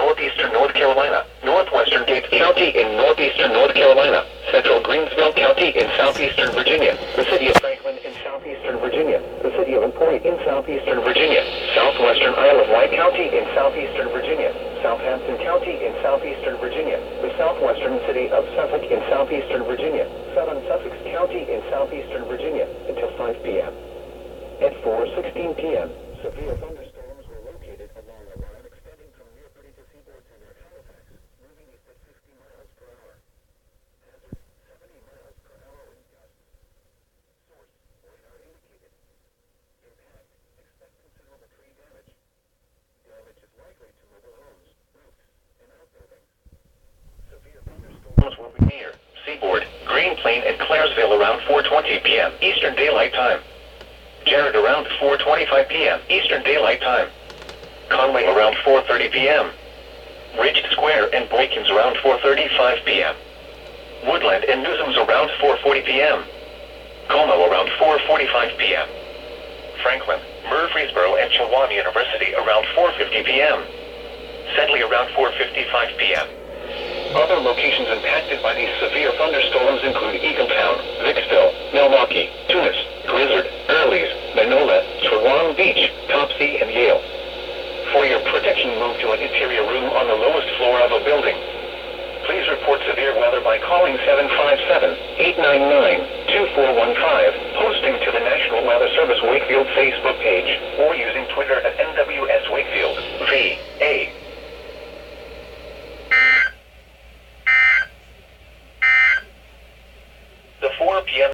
northeastern North Carolina, northwestern Gates County in northeastern North Carolina, central Greensville County in southeastern Virginia, the city of Franklin in southeastern Virginia, the city of Emporia in southeastern Virginia, southwestern Isle of Wight County in southeastern Virginia, Southampton County in southeastern Virginia, the southwestern city of Suffolk in southeastern Virginia, southern Sussex County in southeastern Virginia until 5 p.m. At 4:16 p.m., severe thunderstorms were located along a line extending from near Pretty to seaboard to near Halifax, moving east at 60 miles per hour. Hazard, 70 miles per hour wind gusts. Source, radar indicated. Impact, expect considerable tree damage. Damage is likely to mobile homes, roofs, and outbuildings. Severe thunderstorms will be near Seaboard, Green Plain, and Claresville around 4:20 p.m. Eastern Daylight Time. Jared around 4:25 p.m. Eastern Daylight Time. Conway around 4:30 p.m. Ridge Square and Boykins around 4:35 p.m. Woodland and Newsome's around 4:40 p.m. Como around 4:45 p.m. Franklin, Murfreesboro, and Chilwauny University around 4:50 p.m. Sedley around 4:55 p.m. Other locations impacted by these severe thunderstorms include Eagletown, Vicksville, Milwaukee, Tunis, Grizzard, Earleys, Manola, Chilwauny Beach, Topsy, and Yale. For your protection, move to an interior room on the lowest floor of a building. Please report severe weather by calling 757-899-2415, posting to the National Weather Service Wakefield Facebook page, or using Twitter at NWS Wakefield, VA. The 4 p.m.